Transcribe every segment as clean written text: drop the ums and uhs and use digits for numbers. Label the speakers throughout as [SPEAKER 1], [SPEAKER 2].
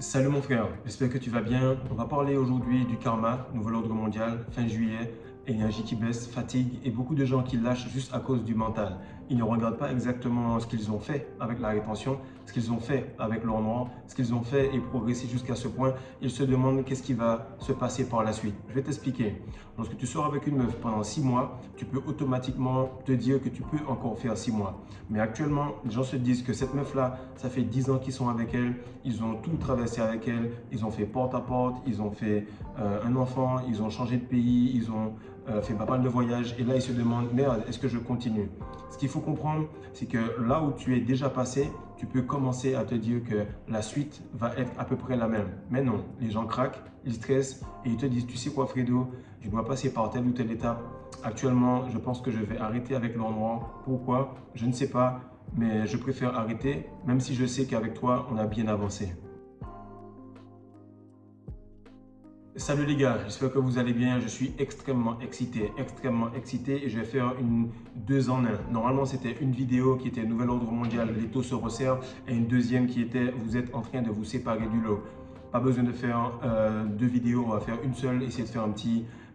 [SPEAKER 1] Salut mon frère, j'espère que tu vas bien. On va parler aujourd'hui du karma, nouvel ordre mondial, fin juillet, énergie qui baisse, fatigue et beaucoup de gens qui lâchent juste à cause du mental. Ils ne regardent pas exactement ce qu'ils ont fait avec la rétention, ce qu'ils ont fait avec leur noir, ce qu'ils ont fait et progressé jusqu'à ce point. Ils se demandent qu'est-ce qui va se passer par la suite. Je vais t'expliquer. Lorsque tu sors avec une meuf pendant 6 mois, tu peux automatiquement te dire que tu peux encore faire 6 mois. Mais actuellement, les gens se disent que cette meuf-là, ça fait 10 ans qu'ils sont avec elle, ils ont tout traversé avec elle, ils ont fait porte à porte, ils ont fait un enfant, ils ont changé de pays, ils ont fait pas mal de voyages et là ils se demandent merde, est-ce que je continue? Ce qu'il faut comprendre, c'est que là où tu es déjà passé, tu peux commencer à te dire que la suite va être à peu près la même. Mais non, les gens craquent, ils stressent et ils te disent tu sais quoi Fredo, je dois passer par telle ou telle étape. Actuellement, je pense que je vais arrêter avec l'endroit. Pourquoi? Je ne sais pas, mais je préfère arrêter, même si je sais qu'avec toi, on a bien avancé. Salut les gars, j'espère que vous allez bien. Je suis extrêmement excité et je vais faire une 2 en 1. Normalement, c'était une vidéo qui était Nouvel Ordre Mondial, les taux se resserrent et une deuxième qui était vous êtes en train de vous séparer du lot. Pas besoin de faire deux vidéos, on va faire une seule, essayer de faire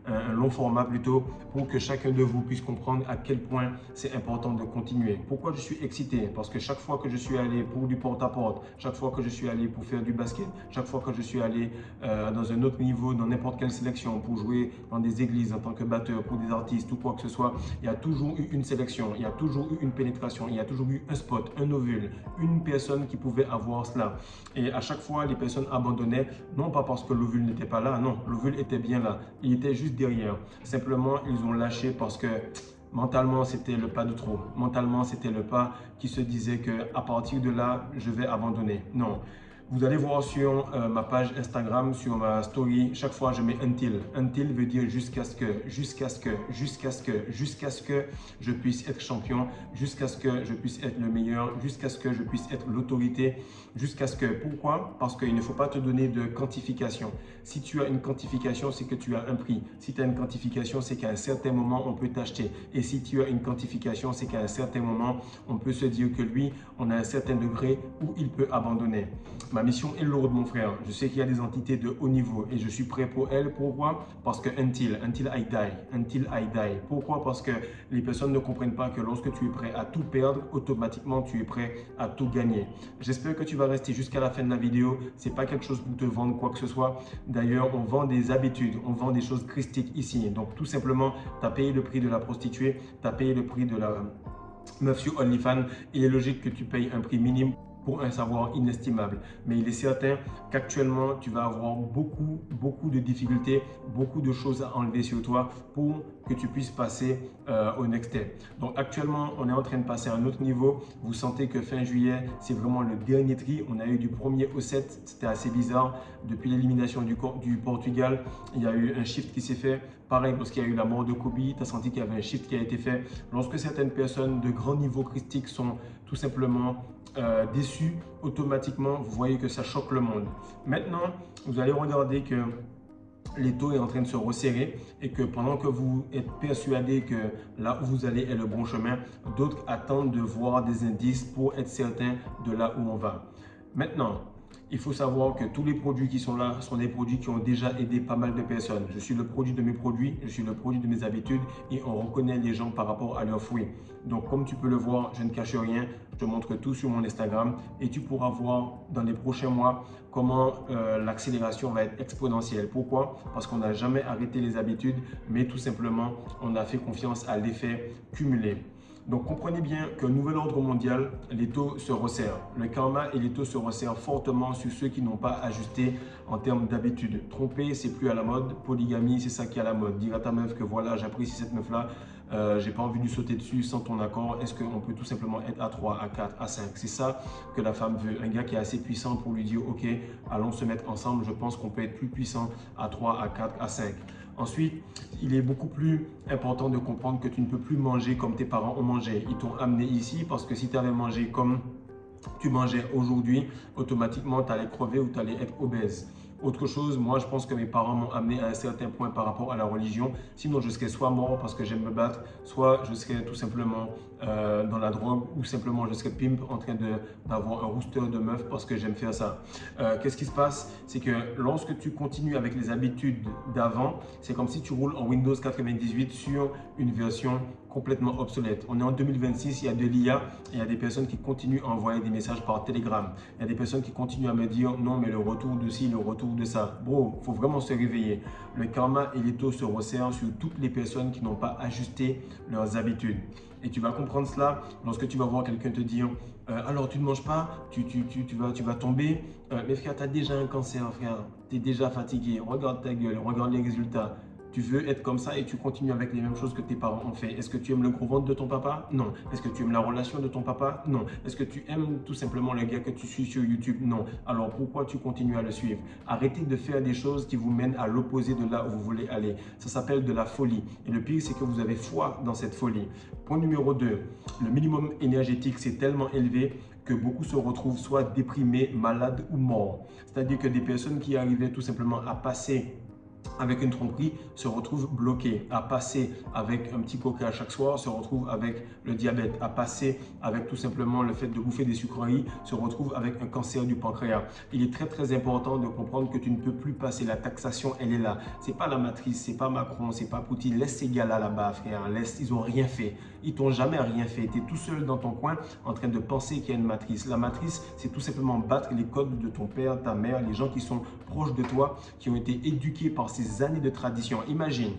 [SPEAKER 1] un long format plutôt pour que chacun de vous puisse comprendre à quel point c'est important de continuer. Pourquoi je suis excité? Parce que chaque fois que je suis allé pour du porte-à-porte, chaque fois que je suis allé pour faire du basket, chaque fois que je suis allé dans un autre niveau, dans n'importe quelle sélection, pour jouer dans des églises en tant que batteur, pour des artistes ou quoi que ce soit, il y a toujours eu une sélection, il y a toujours eu une pénétration, il y a toujours eu un spot, un ovule, une personne qui pouvait avoir cela. Et à chaque fois, les personnes abandonnaient, non pas parce que l'ovule n'était pas là, non, l'ovule était bien là, il était juste derrière. Simplement, ils ont lâché parce que mentalement, c'était le pas de trop. Mentalement, c'était le pas qui se disait que à partir de là, je vais abandonner. Non. Vous allez voir sur ma page Instagram, sur ma story, chaque fois je mets until. Until veut dire jusqu'à ce que, jusqu'à ce que je puisse être champion, jusqu'à ce que je puisse être le meilleur, jusqu'à ce que je puisse être l'autorité, jusqu'à ce que. Pourquoi? Parce qu'il ne faut pas te donner de quantification. Si tu as une quantification, c'est que tu as un prix. Si tu as une quantification, c'est qu'à un certain moment, on peut t'acheter. Et si tu as une quantification, c'est qu'à un certain moment, on peut se dire que lui, on a un certain degré où il peut abandonner. Ma mission est lourde, mon frère. Je sais qu'il y a des entités de haut niveau et je suis prêt pour elles. Pourquoi? Parce que until I die. Pourquoi? Parce que les personnes ne comprennent pas que lorsque tu es prêt à tout perdre, automatiquement tu es prêt à tout gagner. J'espère que tu vas rester jusqu'à la fin de la vidéo. C'est pas quelque chose pour te vendre quoi que ce soit. D'ailleurs, on vend des habitudes, on vend des choses christiques ici. Donc tout simplement, tu as payé le prix de la prostituée, tu as payé le prix de la meuf sur OnlyFans. Il est logique que tu payes un prix minime pour un savoir inestimable. Mais il est certain qu'actuellement, tu vas avoir beaucoup de difficultés, beaucoup de choses à enlever sur toi pour que tu puisses passer au next step. Donc actuellement, on est en train de passer à un autre niveau. Vous sentez que fin juillet, c'est vraiment le dernier tri. On a eu du 1er au 7, c'était assez bizarre. Depuis l'élimination du Portugal, il y a eu un shift qui s'est fait. Pareil, parce qu'il y a eu la mort de Kobe, tu as senti qu'il y avait un shift qui a été fait. Lorsque certaines personnes de grand niveau christique sont tout simplement déçus, automatiquement, vous voyez que ça choque le monde. Maintenant, vous allez regarder que les taux est en train de se resserrer et que pendant que vous êtes persuadé que là où vous allez est le bon chemin, d'autres attendent de voir des indices pour être certains de là où on va. Maintenant, il faut savoir que tous les produits qui sont là sont des produits qui ont déjà aidé pas mal de personnes. Je suis le produit de mes produits, je suis le produit de mes habitudes et on reconnaît les gens par rapport à leurs fruits. Donc comme tu peux le voir, je ne cache rien, je te montre tout sur mon Instagram et tu pourras voir dans les prochains mois comment l'accélération va être exponentielle. Pourquoi? Parce qu'on n'a jamais arrêté les habitudes, mais tout simplement, on a fait confiance à l'effet cumulé. Donc comprenez bien qu'un nouvel ordre mondial, les taux se resserrent. Le karma et les taux se resserrent fortement sur ceux qui n'ont pas ajusté en termes d'habitude. Tromper, c'est plus à la mode. Polygamie, c'est ça qui est à la mode. Dire à ta meuf que voilà, j'apprécie cette meuf-là, j'ai pas envie de lui sauter dessus sans ton accord. Est-ce qu'on peut tout simplement être à 3, à 4, à 5? C'est ça que la femme veut. Un gars qui est assez puissant pour lui dire ok, allons se mettre ensemble. Je pense qu'on peut être plus puissant à 3, à 4, à 5. Ensuite, il est beaucoup plus important de comprendre que tu ne peux plus manger comme tes parents ont mangé. Ils t'ont amené ici parce que si tu avais mangé comme tu mangeais aujourd'hui, automatiquement, tu allais crever ou tu allais être obèse. Autre chose, moi je pense que mes parents m'ont amené à un certain point par rapport à la religion. Sinon je serais soit mort parce que j'aime me battre, soit je serais tout simplement dans la drogue, ou simplement je serais pimp en train d'avoir un rooster de meuf parce que j'aime faire ça. Qu'est-ce qui se passe? C'est que lorsque tu continues avec les habitudes d'avant, c'est comme si tu roules en Windows 98 sur une version complètement obsolète. On est en 2026, il y a de l'IA, il y a des personnes qui continuent à envoyer des messages par Telegram. Il y a des personnes qui continuent à me dire non, mais le retour de ci, le retour de ça. Bro, il faut vraiment se réveiller. Le karma et les taux se resserrent sur toutes les personnes qui n'ont pas ajusté leurs habitudes. Et tu vas comprendre cela lorsque tu vas voir quelqu'un te dire alors tu ne manges pas, tu vas tomber. Mais frère, tu as déjà un cancer, frère. Tu es déjà fatigué. Regarde ta gueule, regarde les résultats. Tu veux être comme ça et tu continues avec les mêmes choses que tes parents ont fait. Est-ce que tu aimes le gros ventre de ton papa? Non. Est-ce que tu aimes la relation de ton papa? Non. Est-ce que tu aimes tout simplement le gars que tu suis sur YouTube? Non. Alors pourquoi tu continues à le suivre? Arrêtez de faire des choses qui vous mènent à l'opposé de là où vous voulez aller. Ça s'appelle de la folie. Et le pire, c'est que vous avez foi dans cette folie. Point numéro 2. Le minimum énergétique, c'est tellement élevé que beaucoup se retrouvent soit déprimés, malades ou morts. C'est-à-dire que des personnes qui arrivaient tout simplement à passer avec une tromperie se retrouvent bloqués, à passer avec un petit coca chaque soir, se retrouvent avec le diabète, à passer avec tout simplement le fait de bouffer des sucreries, se retrouvent avec un cancer du pancréas. Il est très important de comprendre que tu ne peux plus passer. La taxation, elle est là. C'est pas la matrice, c'est pas Macron, c'est pas Poutine. Laisse ces gars-là là-bas, frère. Laisse, ils ont rien fait. Ils t'ont jamais rien fait. Tu es tout seul dans ton coin en train de penser qu'il y a une matrice. La matrice, c'est tout simplement battre les codes de ton père, ta mère, les gens qui sont proches de toi, qui ont été éduqués par ces années de tradition. Imagine,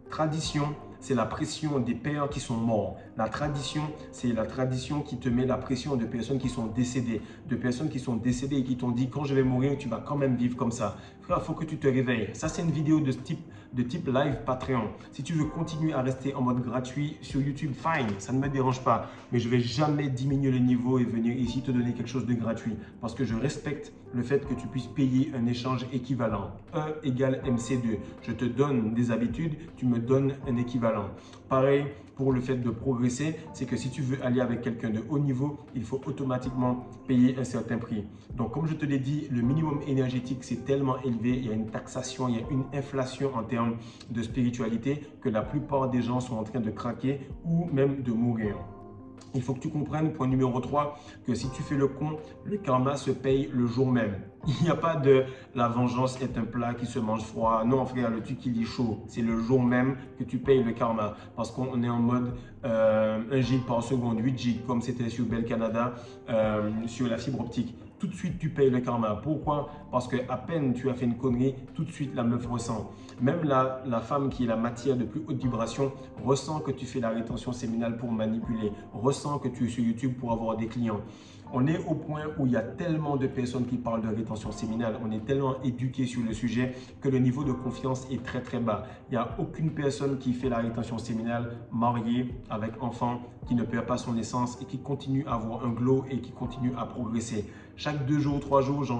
[SPEAKER 1] tradition, c'est la pression des pères qui sont morts. La tradition, c'est la tradition qui te met la pression de personnes qui sont décédées. De personnes qui sont décédées et qui t'ont dit quand je vais mourir, tu vas quand même vivre comme ça. Frère, il faut que tu te réveilles. Ça, c'est une vidéo de type live Patreon. Si tu veux continuer à rester en mode gratuit sur YouTube, fine, ça ne me dérange pas. Mais je ne vais jamais diminuer le niveau et venir ici te donner quelque chose de gratuit. Parce que je respecte le fait que tu puisses payer un échange équivalent. E égale MC2. Je te donne des habitudes, tu me donnes un équivalent. Pareil pour le fait de progresser, c'est que si tu veux aller avec quelqu'un de haut niveau, il faut automatiquement payer un certain prix. Donc comme je te l'ai dit, le minimum énergétique c'est tellement élevé, il y a une taxation, il y a une inflation en termes de spiritualité que la plupart des gens sont en train de craquer ou même de mourir. Il faut que tu comprennes, point numéro 3, que si tu fais le con, le karma se paye le jour même. Il n'y a pas de la vengeance est un plat qui se mange froid. Non, frère, le truc il est chaud. C'est le jour même que tu payes le karma. Parce qu'on est en mode 1 gig par seconde, 8 gigs, comme c'était sur Bell Canada, sur la fibre optique. Tout de suite, tu payes le karma. Pourquoi? Parce que à peine tu as fait une connerie, tout de suite, la meuf ressent. Même la femme qui est la matière de plus haute vibration ressent que tu fais la rétention séminale pour manipuler, ressent que tu es sur YouTube pour avoir des clients. On est au point où il y a tellement de personnes qui parlent de rétention séminale, on est tellement éduqué sur le sujet que le niveau de confiance est très bas. Il n'y a aucune personne qui fait la rétention séminale mariée avec enfant, qui ne perd pas son essence et qui continue à avoir un glow et qui continue à progresser. Chaque 2 jours, 3 jours, je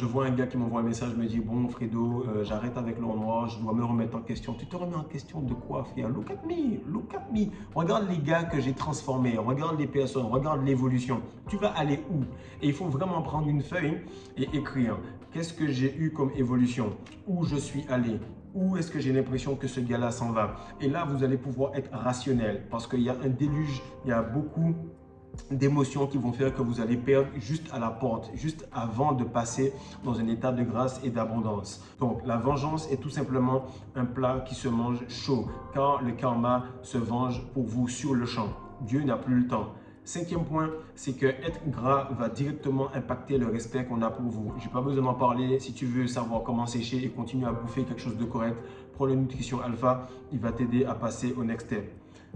[SPEAKER 1] vois un gars qui m'envoie un message, me dit bon Fredo, j'arrête avec l'or noir, je dois me remettre en question. Tu te remets en question de quoi, frère? Look at me, look at me. Regarde les gars que j'ai transformés, regarde les personnes, regarde l'évolution. Tu vas aller où? Et il faut vraiment prendre une feuille et écrire. Qu'est-ce que j'ai eu comme évolution? Où je suis allé? Où est-ce que j'ai l'impression que ce gars-là s'en va? Et là, vous allez pouvoir être rationnel parce qu'il y a un déluge, il y a beaucoup d'émotions qui vont faire que vous allez perdre juste à la porte, juste avant de passer dans un état de grâce et d'abondance. Donc, la vengeance est tout simplement un plat qui se mange chaud, quand le karma se venge pour vous sur le champ. Dieu n'a plus le temps. 5e point, c'est que être gras va directement impacter le respect qu'on a pour vous. Je n'ai pas besoin d'en parler. Si tu veux savoir comment sécher et continuer à bouffer quelque chose de correct, prends le Nutrition Alpha, il va t'aider à passer au next step.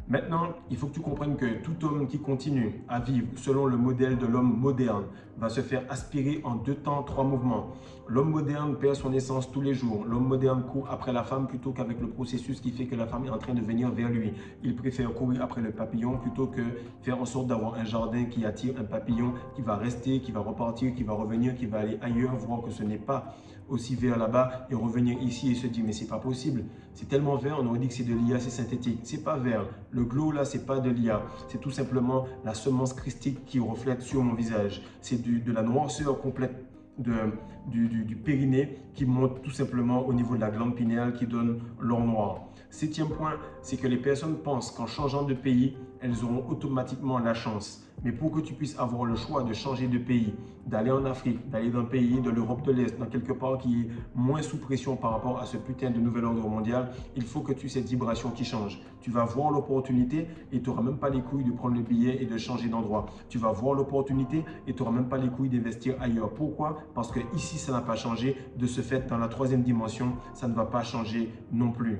[SPEAKER 1] Maintenant, il faut que tu comprennes que tout homme qui continue à vivre selon le modèle de l'homme moderne va se faire aspirer en 2 temps, 3 mouvements. L'homme moderne perd son essence tous les jours. L'homme moderne court après la femme plutôt qu'avec le processus qui fait que la femme est en train de venir vers lui. Il préfère courir après le papillon plutôt que faire en sorte d'avoir un jardin qui attire un papillon qui va rester, qui va repartir, qui va revenir, qui va aller ailleurs, voir que ce n'est pas aussi vert là-bas et revenir ici et se dire mais c'est pas possible. C'est tellement vert, on aurait dit que c'est de l'IA, c'est synthétique. C'est pas vert. Le glow là, c'est pas de l'IA. C'est tout simplement la semence christique qui reflète sur mon visage. C'est de la noirceur complète du périnée qui monte tout simplement au niveau de la glande pinéale qui donne l'or noir. Septième point, c'est que les personnes pensent qu'en changeant de pays, elles auront automatiquement la chance. Mais pour que tu puisses avoir le choix de changer de pays, d'aller en Afrique, d'aller dans un pays de l'Europe de l'Est, dans quelque part qui est moins sous pression par rapport à ce putain de nouvel ordre mondial, il faut que tu aies cette vibration qui change. Tu vas voir l'opportunité et tu n'auras même pas les couilles de prendre le billet et de changer d'endroit. Tu vas voir l'opportunité et tu n'auras même pas les couilles d'investir ailleurs. Pourquoi? Parce que ici, ça n'a pas changé. De ce fait, dans la troisième dimension, ça ne va pas changer non plus.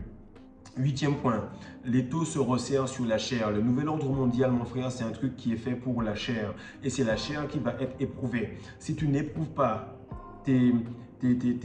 [SPEAKER 1] Huitième point, les taux se resserrent sur la chair. Le nouvel ordre mondial, mon frère, c'est un truc qui est fait pour la chair. Et c'est la chair qui va être éprouvée. Si tu n'éprouves pas tes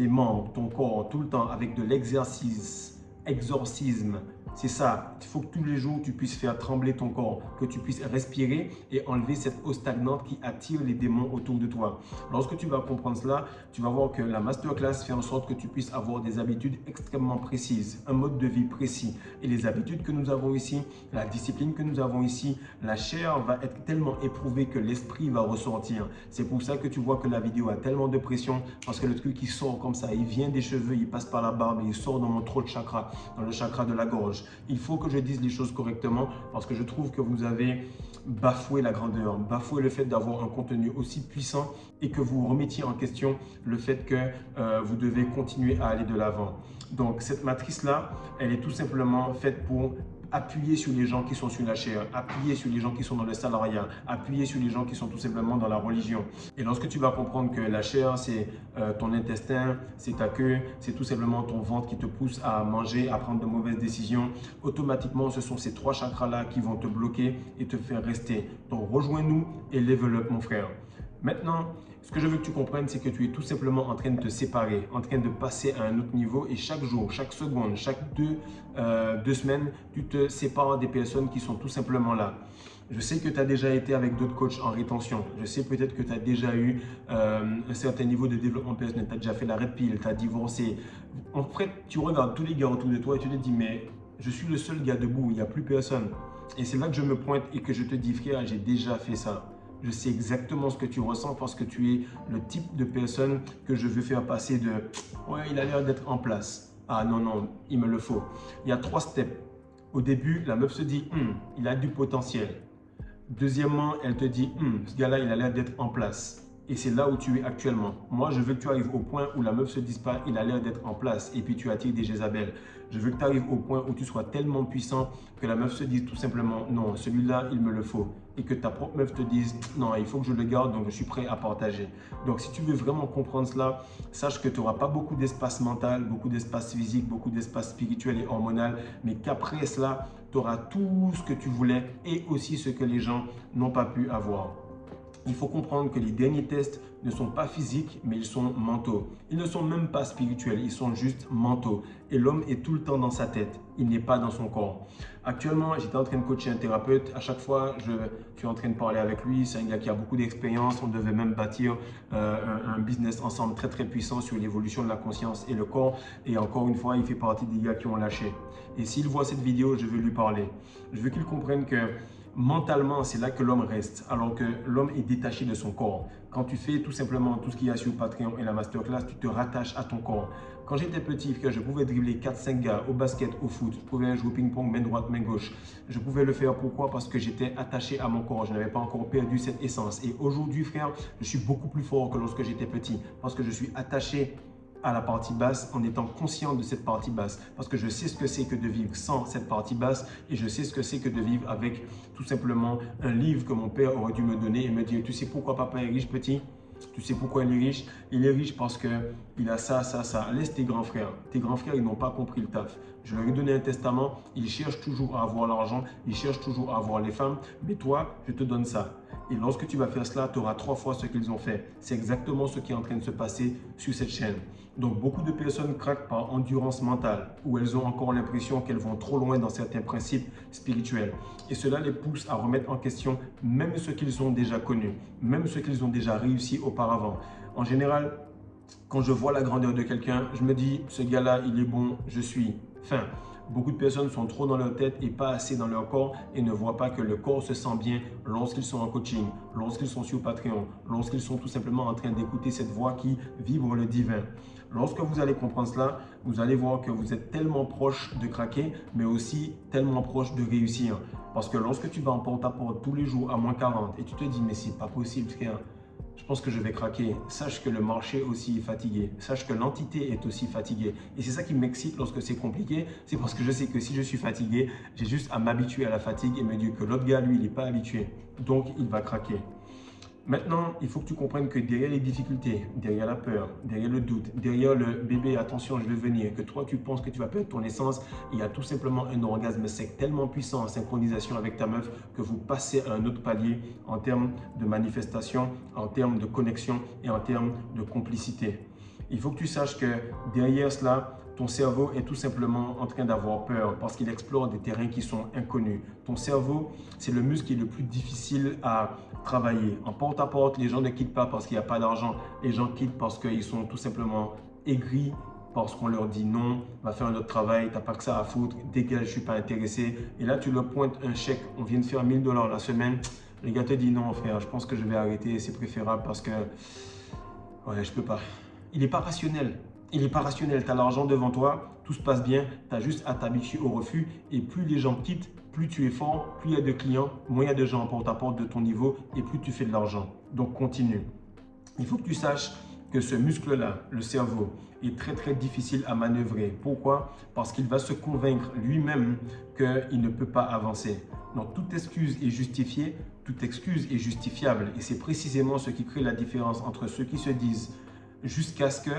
[SPEAKER 1] membres, ton corps, tout le temps avec de l'exercice, exorcisme, c'est ça. Il faut que tous les jours, tu puisses faire trembler ton corps, que tu puisses respirer et enlever cette eau stagnante qui attire les démons autour de toi. Lorsque tu vas comprendre cela, tu vas voir que la masterclass fait en sorte que tu puisses avoir des habitudes extrêmement précises, un mode de vie précis. Et les habitudes que nous avons ici, la discipline que nous avons ici, la chair va être tellement éprouvée que l'esprit va ressortir. C'est pour ça que tu vois que la vidéo a tellement de pression, parce que le truc qui sort comme ça, il vient des cheveux, il passe par la barbe et il sort dans mon throat chakra, dans le chakra de la gorge. Il faut que je dise les choses correctement parce que je trouve que vous avez bafoué la grandeur, bafoué le fait d'avoir un contenu aussi puissant et que vous remettiez en question le fait que vous devez continuer à aller de l'avant. Donc cette matrice-là, elle est tout simplement faite pour appuyer sur les gens qui sont sur la chair, appuyer sur les gens qui sont dans le salariat, appuyer sur les gens qui sont tout simplement dans la religion. Et lorsque tu vas comprendre que la chair, c'est ton intestin, c'est ta queue, c'est tout simplement ton ventre qui te pousse à manger, à prendre de mauvaises décisions, automatiquement, ce sont ces trois chakras-là qui vont te bloquer et te faire rester. Donc, rejoins-nous et level up, mon frère. Maintenant, ce que je veux que tu comprennes, c'est que tu es tout simplement en train de te séparer, en train de passer à un autre niveau et chaque jour, chaque seconde, chaque deux semaines, tu te sépares des personnes qui sont tout simplement là. Je sais que tu as déjà été avec d'autres coachs en rétention. Je sais peut-être que tu as déjà eu un certain niveau de développement personnel. Tu as déjà fait la red pill, tu as divorcé. En fait, tu regardes tous les gars autour de toi et tu te dis, mais je suis le seul gars debout, il n'y a plus personne. Et c'est là que je me pointe et que je te dis, frère, j'ai déjà fait ça. Je sais exactement ce que tu ressens parce que tu es le type de personne que je veux faire passer de « ouais, il a l'air d'être en place » à « non, non, il me le faut ». Il y a 3 steps. Au début, la meuf se dit « il a du potentiel ». Deuxièmement, elle te dit « ce gars-là, il a l'air d'être en place ». Et c'est là où tu es actuellement. Moi, je veux que tu arrives au point où la meuf se dise pas « il a l'air d'être en place » et puis tu attires des Jézabel. Je veux que tu arrives au point où tu sois tellement puissant que la meuf se dise tout simplement « non, celui-là, il me le faut ». Et que ta propre meuf te dise « non, il faut que je le garde, donc je suis prêt à partager ». Donc, si tu veux vraiment comprendre cela, sache que tu n'auras pas beaucoup d'espace mental, beaucoup d'espace physique, beaucoup d'espace spirituel et hormonal, mais qu'après cela, tu auras tout ce que tu voulais et aussi ce que les gens n'ont pas pu avoir. Il faut comprendre que les derniers tests ne sont pas physiques, mais ils sont mentaux. Ils ne sont même pas spirituels, ils sont juste mentaux. Et l'homme est tout le temps dans sa tête, il n'est pas dans son corps. Actuellement, j'étais en train de coacher un thérapeute. À chaque fois, je suis en train de parler avec lui. C'est un gars qui a beaucoup d'expérience. On devait même bâtir un business ensemble très très puissant sur l'évolution de la conscience et le corps. Et encore une fois, il fait partie des gars qui ont lâché. Et s'il voit cette vidéo, je veux lui parler. Je veux qu'il comprenne que mentalement, c'est là que l'homme reste, alors que l'homme est détaché de son corps. Quand tu fais tout simplement tout ce qu'il y a sur Patreon et la masterclass, tu te rattaches à ton corps. Quand j'étais petit, je pouvais dribbler 4-5 gars au basket, au foot. Je pouvais jouer au ping-pong, main droite, main gauche. Je pouvais le faire. Pourquoi? Parce que j'étais attaché à mon corps. Je n'avais pas encore perdu cette essence. Et aujourd'hui, frère, je suis beaucoup plus fort que lorsque j'étais petit. Parce que je suis attaché à la partie basse en étant conscient de cette partie basse. Parce que je sais ce que c'est que de vivre sans cette partie basse et je sais ce que c'est que de vivre avec tout simplement un livre que mon père aurait dû me donner et me dire « Tu sais pourquoi papa est riche, petit ? Tu sais pourquoi il est riche? Il est riche parce qu'il a ça, ça, ça. Laisse tes grands frères. Tes grands frères, ils n'ont pas compris le taf. Je leur ai donné un testament. Ils cherchent toujours à avoir l'argent. Ils cherchent toujours à avoir les femmes. Mais toi, je te donne ça. Et lorsque tu vas faire cela, tu auras 3 fois ce qu'ils ont fait. C'est exactement ce qui est en train de se passer sur cette chaîne. Donc, beaucoup de personnes craquent par endurance mentale, où elles ont encore l'impression qu'elles vont trop loin dans certains principes spirituels. Et cela les pousse à remettre en question même ce qu'ils ont déjà connu, même ce qu'ils ont déjà réussi auparavant. En général, quand je vois la grandeur de quelqu'un, je me dis, ce gars-là, il est bon, je suis fin. Beaucoup de personnes sont trop dans leur tête et pas assez dans leur corps et ne voient pas que le corps se sent bien lorsqu'ils sont en coaching, lorsqu'ils sont sur Patreon, lorsqu'ils sont tout simplement en train d'écouter cette voix qui vibre le divin. Lorsque vous allez comprendre cela, vous allez voir que vous êtes tellement proche de craquer, mais aussi tellement proche de réussir. Parce que lorsque tu vas en porte-à-porte tous les jours à moins 40 et tu te dis, mais c'est pas possible, frère, je pense que je vais craquer. Sache que le marché aussi est fatigué. Sache que l'entité est aussi fatiguée. Et c'est ça qui m'excite lorsque c'est compliqué. C'est parce que je sais que si je suis fatigué, j'ai juste à m'habituer à la fatigue et me dire que l'autre gars, lui, il n'est pas habitué. Donc, il va craquer. Maintenant, il faut que tu comprennes que derrière les difficultés, derrière la peur, derrière le doute, derrière le bébé, attention, je vais venir, que toi, tu penses que tu vas perdre ton essence, il y a tout simplement un orgasme sec tellement puissant en synchronisation avec ta meuf que vous passez à un autre palier en termes de manifestation, en termes de connexion et en termes de complicité. Il faut que tu saches que derrière cela, ton cerveau est tout simplement en train d'avoir peur parce qu'il explore des terrains qui sont inconnus. Ton cerveau, c'est le muscle qui est le plus difficile à travailler. En porte-à-porte, les gens ne quittent pas parce qu'il n'y a pas d'argent. Les gens quittent parce qu'ils sont tout simplement aigris, parce qu'on leur dit non, va faire un autre travail, t'as pas que ça à foutre, dégage, je suis pas intéressé. Et là, tu leur pointes un chèque, on vient de faire 1000 $ la semaine. Le gars te dit non, frère, je pense que je vais arrêter, c'est préférable parce que ouais, je peux pas. Il n'est pas rationnel. Il n'est pas rationnel. Tu as l'argent devant toi, tout se passe bien, tu as juste à t'habituer au refus. Et plus les gens quittent, plus tu es fort, plus il y a de clients, moins il y a de gens en porte-à-porte de ton niveau et plus tu fais de l'argent. Donc continue. Il faut que tu saches que ce muscle-là, le cerveau, est très difficile à manœuvrer. Pourquoi? Parce qu'il va se convaincre lui-même qu'il ne peut pas avancer. Donc toute excuse est justifiée, toute excuse est justifiable. Et c'est précisément ce qui crée la différence entre ceux qui se disent jusqu'à ce que,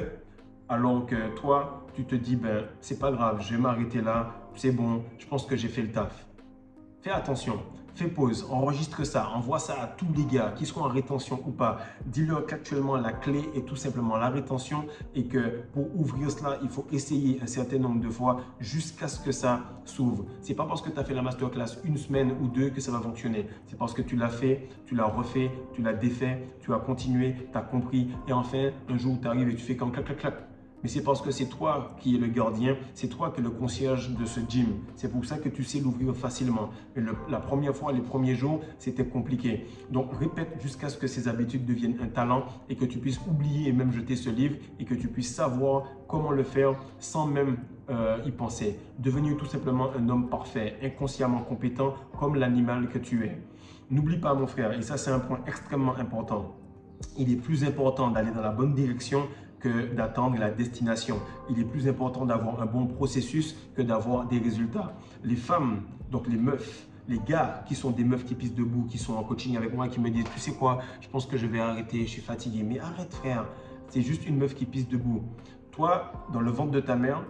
[SPEAKER 1] alors que toi, tu te dis, ben, c'est pas grave, je vais m'arrêter là, c'est bon, je pense que j'ai fait le taf. Fais attention, fais pause, enregistre ça, envoie ça à tous les gars, qu'ils soient en rétention ou pas. Dis-leur qu'actuellement, la clé est tout simplement la rétention et que pour ouvrir cela, il faut essayer un certain nombre de fois jusqu'à ce que ça s'ouvre. C'est pas parce que tu as fait la masterclass une semaine ou deux que ça va fonctionner. C'est parce que tu l'as fait, tu l'as refait, tu l'as défait, tu as continué, tu as compris et enfin, un jour, tu arrives et tu fais comme clac, clac, clac. Mais c'est parce que c'est toi qui es le gardien, c'est toi qui es le concierge de ce gym. C'est pour ça que tu sais l'ouvrir facilement. Mais la première fois, les premiers jours, c'était compliqué. Donc répète jusqu'à ce que ces habitudes deviennent un talent et que tu puisses oublier et même jeter ce livre et que tu puisses savoir comment le faire sans même y penser. Devenir tout simplement un homme parfait, inconsciemment compétent comme l'animal que tu es. N'oublie pas mon frère, et ça c'est un point extrêmement important. Il est plus important d'aller dans la bonne direction que d'attendre la destination. Il est plus important d'avoir un bon processus que d'avoir des résultats. Les femmes, donc les meufs, les gars qui sont des meufs qui pissent debout, qui sont en coaching avec moi, qui me disent, tu sais quoi, je pense que je vais arrêter, je suis fatigué. Mais arrête frère, c'est juste une meuf qui pisse debout. Toi, dans le ventre de ta mère,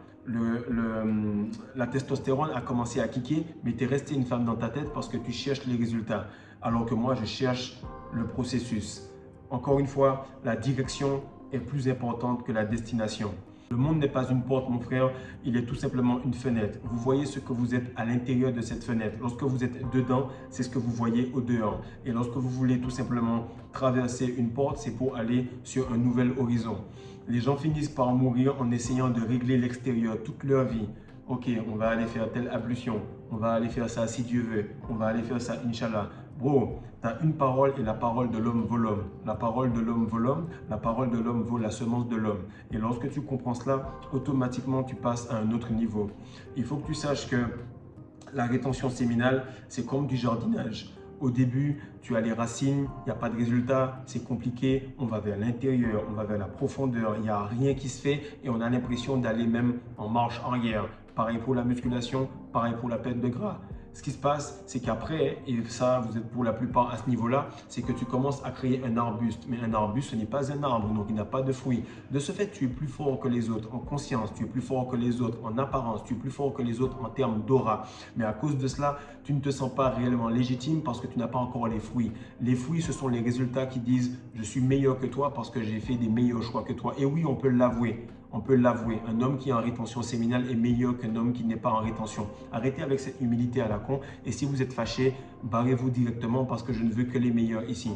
[SPEAKER 1] la testostérone a commencé à kicker, mais tu es resté une femme dans ta tête parce que tu cherches les résultats. Alors que moi, je cherche le processus. Encore une fois, la direction est plus importante que la destination. Le monde n'est pas une porte, mon frère, il est tout simplement une fenêtre. Vous voyez ce que vous êtes à l'intérieur de cette fenêtre. Lorsque vous êtes dedans, c'est ce que vous voyez au dehors. Et lorsque vous voulez tout simplement traverser une porte, c'est pour aller sur un nouvel horizon. Les gens finissent par mourir en essayant de régler l'extérieur toute leur vie. Ok, on va aller faire telle ablution, on va aller faire ça si Dieu veut, on va aller faire ça, Inch'Allah. Bro, tu as une parole et la parole de l'homme vaut l'homme. La parole de l'homme vaut l'homme, la parole de l'homme vaut la semence de l'homme. Et lorsque tu comprends cela, automatiquement tu passes à un autre niveau. Il faut que tu saches que la rétention séminale, c'est comme du jardinage. Au début, tu as les racines, il n'y a pas de résultat, c'est compliqué, on va vers l'intérieur, on va vers la profondeur, il n'y a rien qui se fait et on a l'impression d'aller même en marche arrière. Pareil pour la musculation, pareil pour la perte de gras. Ce qui se passe, c'est qu'après, et ça, vous êtes pour la plupart à ce niveau-là, c'est que tu commences à créer un arbuste. Mais un arbuste, ce n'est pas un arbre, donc il n'a pas de fruits. De ce fait, tu es plus fort que les autres en conscience, tu es plus fort que les autres en apparence, tu es plus fort que les autres en termes d'aura. Mais à cause de cela, tu ne te sens pas réellement légitime parce que tu n'as pas encore les fruits. Les fruits, ce sont les résultats qui disent « je suis meilleur que toi parce que j'ai fait des meilleurs choix que toi ». Et oui, on peut l'avouer. On peut l'avouer, un homme qui est en rétention séminale est meilleur qu'un homme qui n'est pas en rétention. Arrêtez avec cette humilité à la con et si vous êtes fâché, barrez-vous directement parce que je ne veux que les meilleurs ici.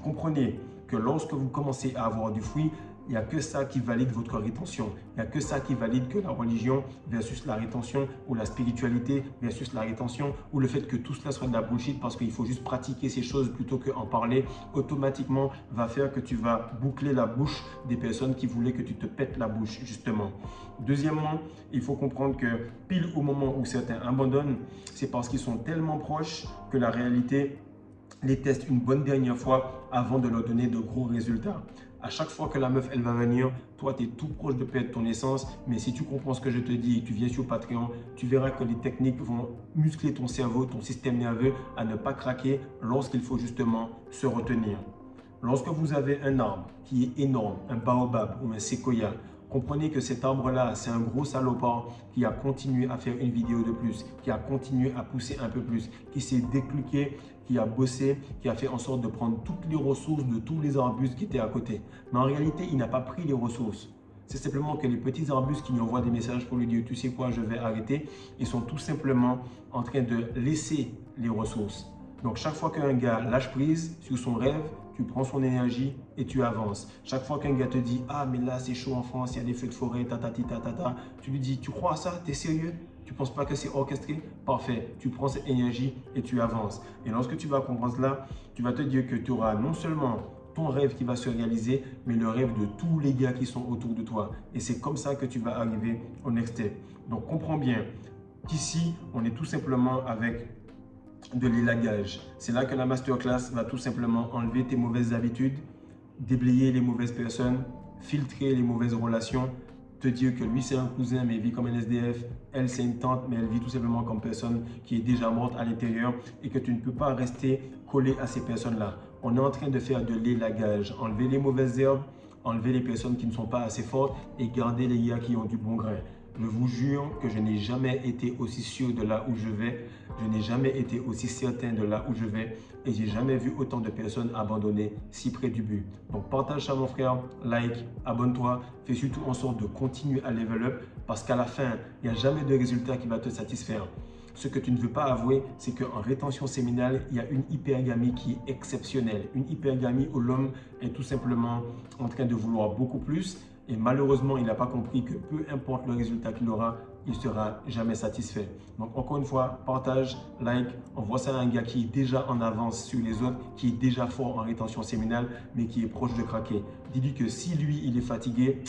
[SPEAKER 1] Comprenez que lorsque vous commencez à avoir du fruit, Il n'y a que ça qui valide votre rétention. Il n'y a que ça qui valide que la religion versus la rétention ou la spiritualité versus la rétention ou le fait que tout cela soit de la bullshit parce qu'il faut juste pratiquer ces choses plutôt qu'en parler, automatiquement va faire que tu vas boucler la bouche des personnes qui voulaient que tu te pètes la bouche, justement. Deuxièmement, il faut comprendre que pile au moment où certains abandonnent, c'est parce qu'ils sont tellement proches que la réalité les teste une bonne dernière fois avant de leur donner de gros résultats. À chaque fois que la meuf, elle va venir, toi, tu es tout proche de perdre ton essence. Mais si tu comprends ce que je te dis et que tu viens sur Patreon, tu verras que les techniques vont muscler ton cerveau, ton système nerveux à ne pas craquer lorsqu'il faut justement se retenir. Lorsque vous avez un arbre qui est énorme, un baobab ou un séquoia, comprenez que cet arbre-là, c'est un gros salopard qui a continué à faire une vidéo de plus, qui a continué à pousser un peu plus, qui s'est décliqué, qui a bossé, qui a fait en sorte de prendre toutes les ressources de tous les arbustes qui étaient à côté. Mais en réalité, il n'a pas pris les ressources. C'est simplement que les petits arbustes qui lui envoient des messages pour lui dire « tu sais quoi, je vais arrêter », ils sont tout simplement en train de laisser les ressources. Donc, chaque fois qu'un gars lâche prise sur son rêve, tu prends son énergie et tu avances. Chaque fois qu'un gars te dit « ah, mais là, c'est chaud en France, il y a des feux de forêt, tatati, tatata », tu lui dis « tu crois à ça? T'es sérieux? Tu ne penses pas que c'est orchestré? Parfait. » Tu prends cette énergie et tu avances. Et lorsque tu vas comprendre cela, tu vas te dire que tu auras non seulement ton rêve qui va se réaliser, mais le rêve de tous les gars qui sont autour de toi. Et c'est comme ça que tu vas arriver au next step. Donc, comprends bien qu'ici, on est tout simplement avec de l'élagage. C'est là que la masterclass va tout simplement enlever tes mauvaises habitudes, déblayer les mauvaises personnes, filtrer les mauvaises relations, te dire que lui c'est un cousin mais il vit comme un SDF, elle c'est une tante mais elle vit tout simplement comme personne qui est déjà morte à l'intérieur et que tu ne peux pas rester collé à ces personnes-là. On est en train de faire de l'élagage, enlever les mauvaises herbes, enlever les personnes qui ne sont pas assez fortes et garder les gars qui ont du bon grain. Je vous jure que je n'ai jamais été aussi sûr de là où je vais, je n'ai jamais été aussi certain de là où je vais et j'ai jamais vu autant de personnes abandonner si près du but. Donc partage ça mon frère, like, abonne-toi, fais surtout en sorte de continuer à level up parce qu'à la fin, il n'y a jamais de résultat qui va te satisfaire. Ce que tu ne veux pas avouer, c'est qu'en rétention séminale, il y a une hypergamie qui est exceptionnelle. Une hypergamie où l'homme est tout simplement en train de vouloir beaucoup plus. Et malheureusement, il n'a pas compris que peu importe le résultat qu'il aura, il ne sera jamais satisfait. Donc encore une fois, partage, like, envoie ça à un gars qui est déjà en avance sur les autres, qui est déjà fort en rétention séminale, mais qui est proche de craquer. Dis-lui que si lui, il est fatigué,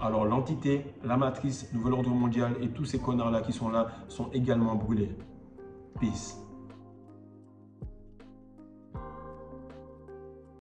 [SPEAKER 1] alors l'entité, la matrice, nouvel ordre mondial et tous ces connards-là qui sont là sont également brûlés. Peace.